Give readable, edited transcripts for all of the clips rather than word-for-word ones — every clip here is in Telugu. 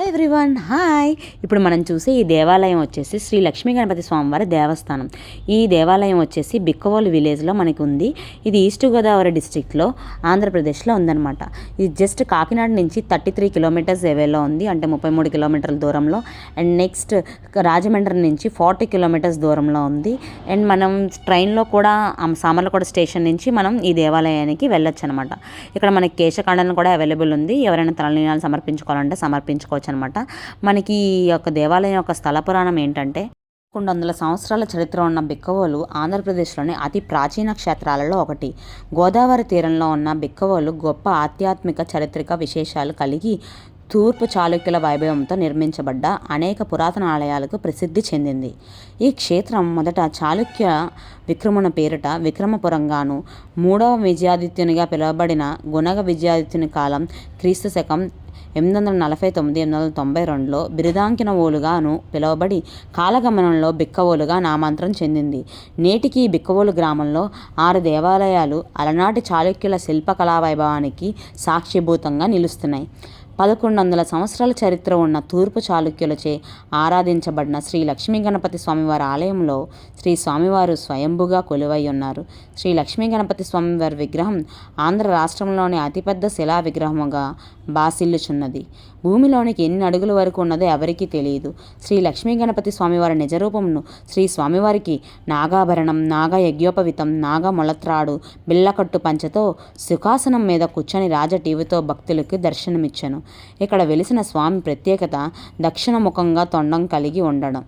Everyone hi. ఇప్పుడు మనం చూసే ఈ దేవాలయం వచ్చేసి శ్రీ లక్ష్మీ గణపతి స్వామివారి దేవస్థానం. ఈ దేవాలయం వచ్చేసి బిక్కవోలు విలేజ్లో మనకు ఉంది. ఇది ఈస్ట్ గోదావరి డిస్టిక్లో ఆంధ్రప్రదేశ్లో ఉందన్నమాట. ఇది జస్ట్ కాకినాడ నుంచి 33 కిలోమీటర్స్ అవేలో ఉంది, అంటే 33 కిలోమీటర్ల దూరంలో. అండ్ నెక్స్ట్ రాజమండ్రి నుంచి 40 కిలోమీటర్స్ దూరంలో ఉంది. అండ్ మనం ట్రైన్లో కూడా సామర్లకోట స్టేషన్ నుంచి మనం ఈ దేవాలయానికి వెళ్ళొచ్చు అనమాట. ఇక్కడ మనకి కేశఖండన కూడా అవైలబుల్ ఉంది. ఎవరైనా తలనీలాలు సమర్పించుకోవాలంటే సమర్పించుకోవచ్చు అనమాట. మనకి ఈ యొక్క దేవాలయం యొక్క స్థల పురాణం ఏంటంటే 1100 సంవత్సరాల చరిత్ర ఉన్న బిక్కవోలు ఆంధ్రప్రదేశ్లోని అతి ప్రాచీన క్షేత్రాలలో ఒకటి. గోదావరి తీరంలో ఉన్న బిక్కవోలు గొప్ప ఆధ్యాత్మిక చారిత్రక విశేషాలు కలిగి తూర్పు చాళుక్యుల వైభవంతో నిర్మించబడ్డ అనేక పురాతన ఆలయాలకు ప్రసిద్ధి చెందింది. ఈ క్షేత్రం మొదట చాళుక్య విక్రముని పేరిట విక్రమపురంగాను, 3వ విజయాదిత్యునిగా పిలువబడిన గుణగ విజయాదిత్యుని కాలం క్రీస్తు శకం 849-892లో బిరుదాంకిన ఓలుగాను పిలువబడి కాలగమనంలో బిక్కవోలుగా నామాంతరం చెందింది. నేటికి బిక్కవోలు గ్రామంలో 6 దేవాలయాలు అలనాటి చాళుక్యుల శిల్పకళా వైభవానికి సాక్షిభూతంగా నిలుస్తున్నాయి. 1100 సంవత్సరాల చరిత్ర ఉన్న తూర్పు చాళుక్యులచే ఆరాధించబడిన శ్రీ లక్ష్మీ గణపతి స్వామివారి ఆలయంలో శ్రీ స్వామివారు స్వయంభుగా కొలువై ఉన్నారు. శ్రీ లక్ష్మీ గణపతి స్వామివారి విగ్రహం ఆంధ్ర రాష్ట్రంలోని అతిపెద్ద శిలా విగ్రహముగా బాసిల్లుచున్నది. భూమిలోనికి ఎన్ని అడుగుల వరకు ఉన్నదో ఎవరికీ తెలియదు. శ్రీ లక్ష్మీ గణపతి స్వామివారి నిజరూపమును శ్రీ స్వామివారికి నాగాభరణం, నాగ యజ్ఞోపవితం, నాగ మొలత్రాడు, బిల్లకట్టు పంచతో సుఖాసనం మీద కూర్చొని రాజటీవీతో భక్తులకు దర్శనమిచ్చెను. ఇక్కడ వెలిసిన స్వామి ప్రత్యేకత దక్షిణముఖంగా తొండం కలిగి ఉండడం.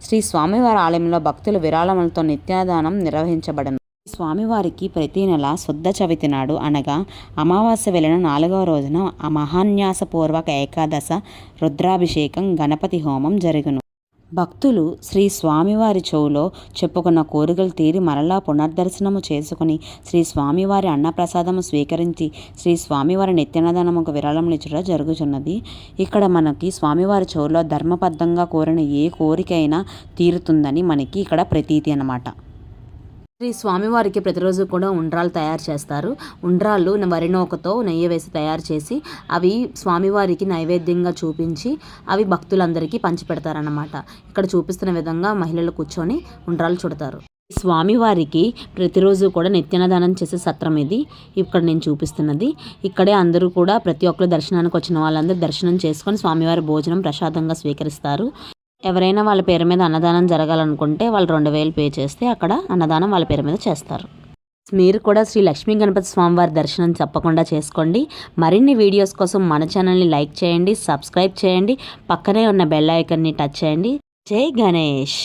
శ్రీ స్వామివారి ఆలయంలో భక్తుల విరాళములతో నిత్యాదానం నిర్వహించబడను. స్వామివారికి ప్రతి నెల శుద్ధ చవితి నాడు అనగా అమావాస్య వెళ్ళిన 4వ రోజున మహాన్యాసపూర్వక ఏకాదశ రుద్రాభిషేకం, గణపతి హోమం జరుగును. భక్తులు శ్రీ స్వామివారి చెవులో చెప్పుకున్న కోరికలు తీరి మరలా పునర్దర్శనము చేసుకుని శ్రీ స్వామివారి అన్నప్రసాదము స్వీకరించి శ్రీ స్వామివారి నిత్యాన్నదానముకు విరాళములు ఇచ్చుట జరుగుతున్నది. ఇక్కడ మనకి స్వామివారి చెవులో ధర్మబద్ధంగా కోరిన ఏ కోరికైనా తీరుతుందని మనకి ఇక్కడ ప్రతీతి అన్నమాట. శ్రీ స్వామివారికి ప్రతిరోజు కూడా ఉండ్రాలు తయారు చేస్తారు. ఉండ్రాళ్ళు వరి నూకతో నెయ్యి వేసి తయారు చేసి అవి స్వామివారికి నైవేద్యంగా చూపించి అవి భక్తులందరికీ పంచిపెడతారన్నమాట. ఇక్కడ చూపిస్తున్న విధంగా మహిళలు కూర్చొని ఉండ్రాలు చుడతారు. స్వామివారికి ప్రతిరోజు కూడా నిత్యాన్నదానం చేసే సత్రం ఇది. ఇక్కడ నేను చూపిస్తున్నది. ఇక్కడే అందరూ కూడా ప్రతి ఒక్కరు దర్శనానికి వచ్చిన వాళ్ళందరూ దర్శనం చేసుకొని స్వామివారి భోజనం ప్రసాదంగా స్వీకరిస్తారు. ఎవరైనా వాళ్ళ పేరు మీద అన్నదానం జరగాలనుకుంటే వాళ్ళు 2000 పే చేస్తే అక్కడ అన్నదానం వాళ్ళ పేరు మీద చేస్తారు. మీరు కూడా శ్రీ లక్ష్మీ గణపతి స్వామివారి దర్శనం తప్పకుండా చేసుకోండి. మరిన్ని వీడియోస్ కోసం మన ఛానల్ని లైక్ చేయండి, సబ్స్క్రైబ్ చేయండి, పక్కనే ఉన్న బెల్ ఐకాన్ని టచ్ చేయండి. జై గణేష్.